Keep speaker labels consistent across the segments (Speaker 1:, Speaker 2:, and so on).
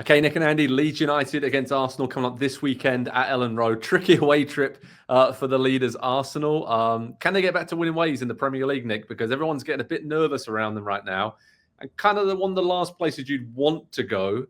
Speaker 1: Okay, Nick and Andy, Leeds United against Arsenal coming up this weekend at Ellen Road. Tricky away trip for the leaders, Arsenal. Can they get back to winning ways in the Premier League, Nick? Because everyone's getting a bit nervous around them right now. And kind of one of the last places you'd want to go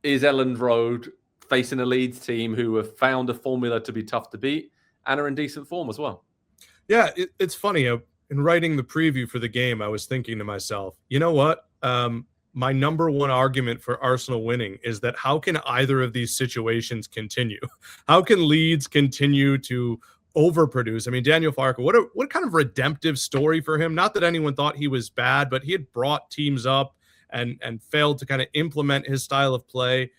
Speaker 1: is Ellen Road, facing a Leeds team who have found a formula to be tough to beat and are in decent form as well.
Speaker 2: Yeah, it's funny. In writing the preview for the game, I was thinking to myself, you know what? My number one argument for Arsenal winning is that how can either of these situations continue? How can Leeds continue to overproduce? I mean, Daniel Farke, what kind of redemptive story for him? Not that anyone thought he was bad, but he had brought teams up and failed to kind of implement his style of play.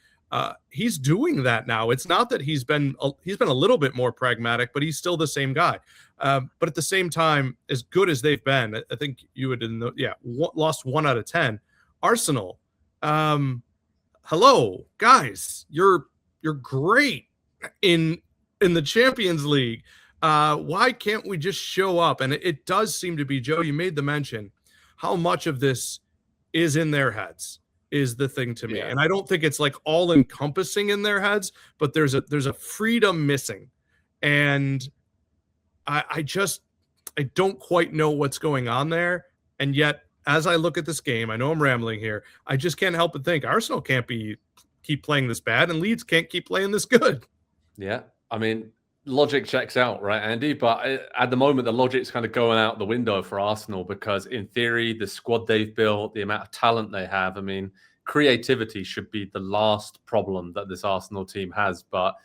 Speaker 2: He's doing that now. It's not that he's been a little bit more pragmatic, but he's still the same guy. But at the same time, as good as they've been, I think you would lost 1 out of 10. Arsenal, hello guys, you're great in the Champions League. Why can't we just show up? And it does seem to be, Joe, you made the mention, how much of this is in their heads is the thing to me. Yeah. And I don't think it's like all encompassing in their heads, but there's a freedom missing. And I don't quite know what's going on there. And yet, as I look at this game, I know I'm rambling here, I just can't help but think Arsenal can't keep playing this bad and Leeds can't keep playing this good.
Speaker 1: Yeah, I mean, logic checks out, right, Andy? But at the moment, the logic's kind of going out the window for Arsenal because in theory, the squad they've built, the amount of talent they have, I mean, creativity should be the last problem that this Arsenal team has. But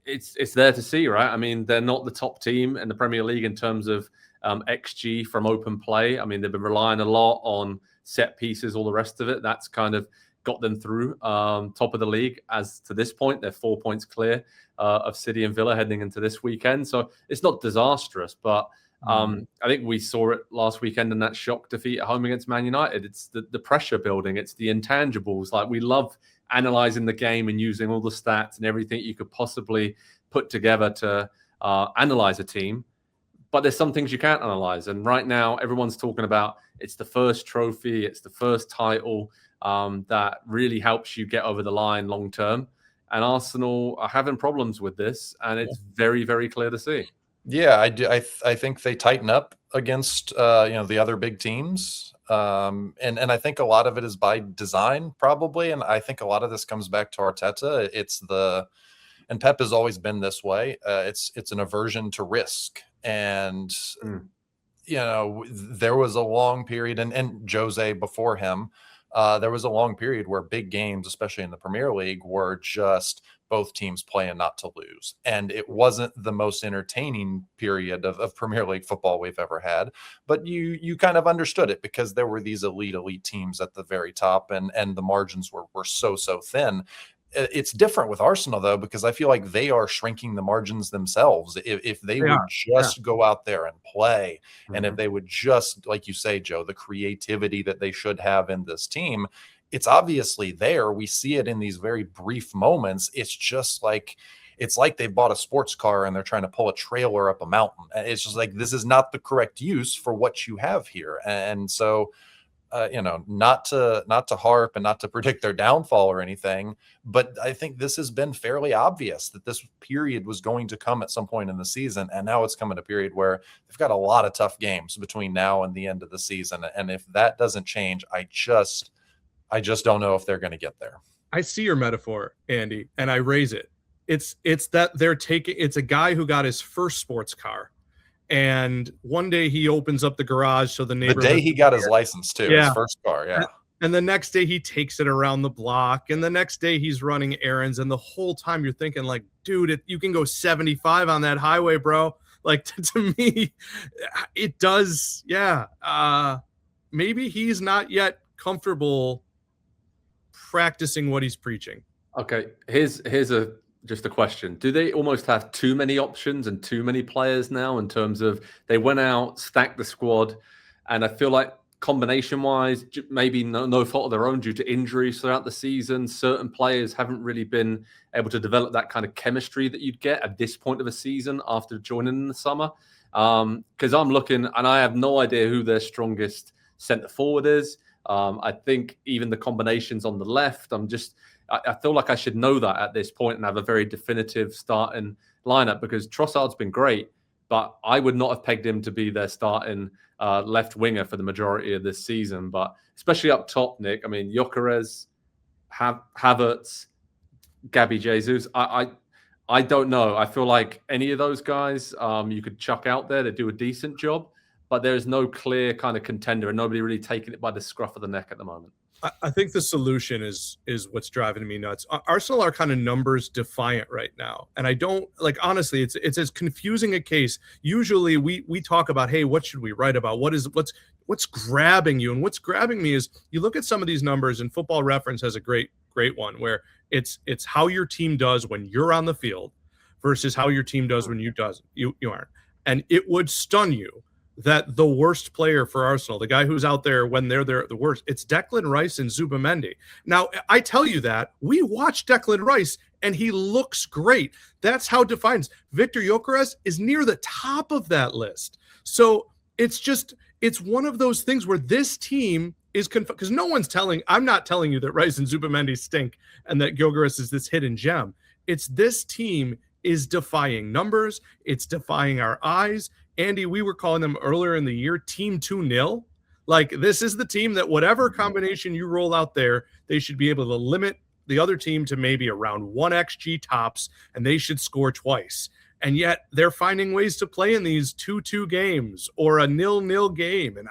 Speaker 1: it's there to see, right? I mean, they're not the top team in the Premier League in terms of XG from open play. I mean, they've been relying a lot on set pieces, all the rest of it. That's kind of got them through top of the league. As to this point, they're 4 points clear of City and Villa heading into this weekend. So it's not disastrous, but I think we saw it last weekend in that shock defeat at home against Man United. It's the pressure building. It's the intangibles. Like, we love analyzing the game and using all the stats and everything you could possibly put together to analyze a team. But there's some things you can't analyze. And right now, everyone's talking about it's the first trophy, it's the first title that really helps you get over the line long term. And Arsenal are having problems with this, and it's very, very clear to see.
Speaker 3: Yeah, I do. I think they tighten up against the other big teams, and I think a lot of it is by design, probably. And I think a lot of this comes back to Arteta. And Pep has always been this way. It's an aversion to risk. And, there was a long period, and Jose before him, there was a long period where big games, especially in the Premier League, were just both teams playing not to lose. And it wasn't the most entertaining period of Premier League football we've ever had. But you kind of understood it because there were these elite teams at the very top, and the margins were so thin. It's different with Arsenal, though, because I feel like they are shrinking the margins themselves. If they would just go out there and play, and if they would just, like you say, Joe, the creativity that they should have in this team, it's obviously there. We see it in these very brief moments. It's just like they bought a sports car and they're trying to pull a trailer up a mountain. It's just like, this is not the correct use for what you have here. And so, not to harp and not to predict their downfall or anything, but I think this has been fairly obvious that this period was going to come at some point in the season. And now it's coming a period where they've got a lot of tough games between now and the end of the season. And if that doesn't change, I just don't know if they're going to get there.
Speaker 2: I see your metaphor, Andy, and I raise it. It's that it's a guy who got his first sports car. And one day he opens up the garage so the neighbor.
Speaker 3: The day he got his license too, his first car, yeah.
Speaker 2: And the next day he takes it around the block, and the next day he's running errands, and the whole time you're thinking, like, dude, you can go 75 on that highway, bro. Like, to me, it does, maybe he's not yet comfortable practicing what he's preaching.
Speaker 1: Okay, here's just a question. Do they almost have too many options and too many players now in terms of they went out, stacked the squad, and I feel like combination-wise, maybe no fault of their own due to injuries throughout the season, certain players haven't really been able to develop that kind of chemistry that you'd get at this point of a season after joining in the summer. Because I'm looking, and I have no idea who their strongest centre forward is. I think even the combinations on the left, I feel like I should know that at this point and have a very definitive starting lineup, because Trossard's been great, but I would not have pegged him to be their starting left winger for the majority of this season. But especially up top, Nick, I mean, Gyökeres, Havertz, Gabby Jesus, I don't know. I feel like any of those guys you could chuck out there. They do a decent job, but there is no clear kind of contender and nobody really taking it by the scruff of the neck at the moment.
Speaker 2: I think the solution is what's driving me nuts. Arsenal are kind of numbers defiant right now. And I don't like, honestly, it's as confusing a case. Usually we talk about, hey, what should we write about? What's grabbing you? And what's grabbing me is you look at some of these numbers, and Football Reference has a great one where it's how your team does when you're on the field versus how your team does when you aren't. And it would stun you that the worst player for Arsenal, the guy who's out there when they're the worst, it's Declan Rice and Zubimendi. Now, I tell you that we watched Declan Rice and he looks great. That's how defined. Victor Gyökeres is near the top of that list. So it's one of those things where this team is because I'm not telling you that Rice and Zubimendi stink and that Gyökeres is this hidden gem. It's this team is defying numbers. It's defying our eyes. Andy, we were calling them earlier in the year Team 2-0. Like, this is the team that whatever combination you roll out there, they should be able to limit the other team to maybe around 1 XG tops, and they should score twice. And yet they're finding ways to play in these 2-2 games or a 0-0 game. And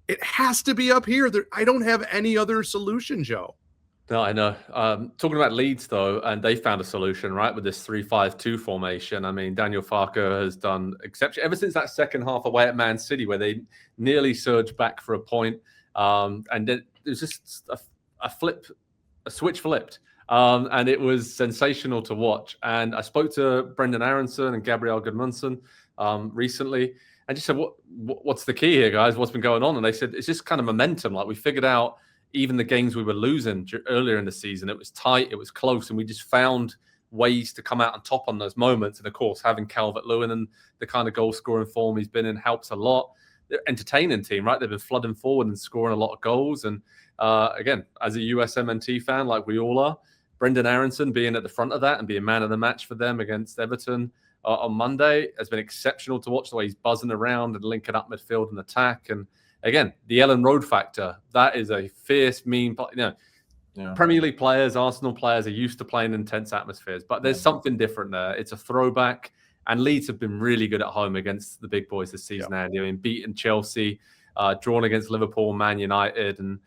Speaker 2: it has to be up here. I don't have any other solution, Joe.
Speaker 1: No, I know. Talking about Leeds, though, and they found a solution, right, with this 3-5-2 formation. I mean, Daniel Farke has done exception ever since that second half away at Man City, where they nearly surged back for a point. And then there's just a switch flipped. And it was sensational to watch. And I spoke to Brendan Aronson and Gabriel Gudmundsson recently, and just said, what's the key here, guys? What's been going on? And they said, it's just kind of momentum. Like, we figured out even the games we were losing earlier in the season, it was tight, it was close, and we just found ways to come out on top on those moments. And of course, having Calvert-Lewin and the kind of goal-scoring form he's been in helps a lot. They're an entertaining team, right? They've been flooding forward and scoring a lot of goals. And again, as a USMNT fan, like we all are, Brendan Aronson being at the front of that and being man of the match for them against Everton on Monday has been exceptional to watch, the way he's buzzing around and linking up midfield and attack. And again, the Ellen Road factor, that is a fierce, mean, Premier League players, Arsenal players are used to playing in intense atmospheres, but there's something different there. It's a throwback, and Leeds have been really good at home against the big boys this season, Andy. I mean, beating Chelsea, drawn against Liverpool, Man United, and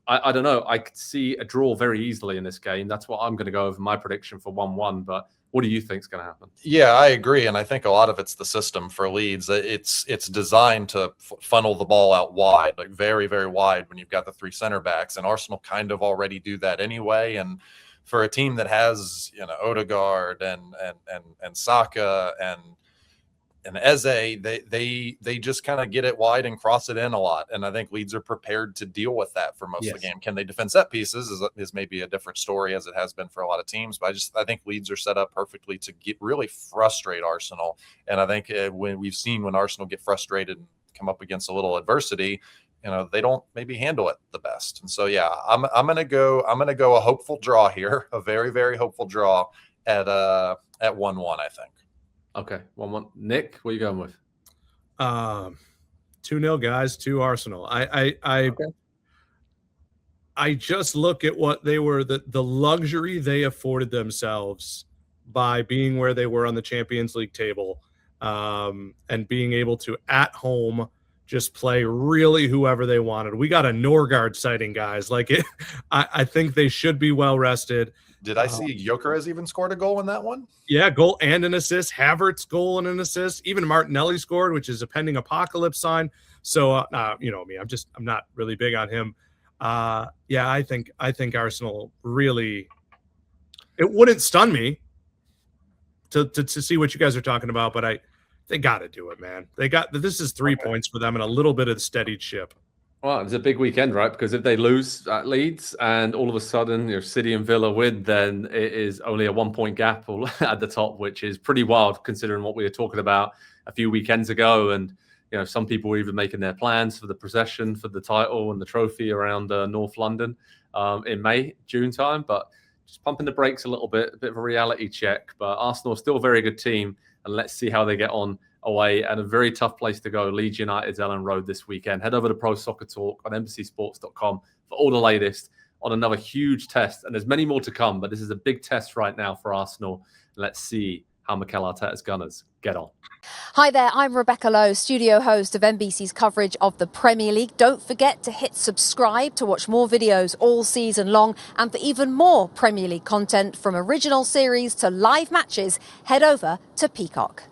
Speaker 1: I don't know. I could see a draw very easily in this game. That's what I'm going to go over my prediction for 1-1, but what do you think is going to happen?
Speaker 3: Yeah, I agree. And I think a lot of it's the system for Leeds. It's designed to funnel the ball out wide, like very, very wide when you've got the 3 center backs. And Arsenal kind of already do that anyway. And for a team that has, Odegaard and Saka and Eze, they just kind of get it wide and cross it in a lot. And I think Leeds are prepared to deal with that for most of the game. Can they defend set pieces is maybe a different story, as it has been for a lot of teams. But I think Leeds are set up perfectly to really frustrate Arsenal. And I think when Arsenal get frustrated and come up against a little adversity, they don't maybe handle it the best. And so, I'm gonna go a hopeful draw here, a very, very hopeful draw at 1-1, I think.
Speaker 1: Okay, 1-1. Nick, what are you going with?
Speaker 2: 2-0, guys, to Arsenal. I just look at what they were, the luxury they afforded themselves by being where they were on the Champions League table, and being able to, at home, just play really whoever they wanted. We got a Norgard sighting, guys. I think they should be well rested.
Speaker 3: Did I see Gyökeres even scored a goal in that one?
Speaker 2: Yeah, goal and an assist. Havertz goal and an assist. Even Martinelli scored, which is a pending apocalypse sign. So, me, I'm not really big on him. I think Arsenal really. It wouldn't stun me to see what you guys are talking about, but they got to do it, man. This is 3 points for them and a little bit of the steadied ship.
Speaker 1: Well, it's a big weekend, right? Because if they lose at Leeds and all of a sudden City and Villa win, then it is only a 1-point gap at the top, which is pretty wild considering what we were talking about a few weekends ago. And some people were even making their plans for the procession for the title and the trophy around North London in May, June time. But just pumping the brakes a little bit, a bit of a reality check. But Arsenal are still a very good team, and let's see how they get on away at a very tough place to go. Leeds United's Ellen Road this weekend. Head over to Pro Soccer Talk on NBCSports.com for all the latest on another huge test. And there's many more to come, but this is a big test right now for Arsenal. Let's see how Mikel Arteta's Gunners get on.
Speaker 4: Hi there, I'm Rebecca Lowe, studio host of NBC's coverage of the Premier League. Don't forget to hit subscribe to watch more videos all season long. And for even more Premier League content, from original series to live matches, head over to Peacock.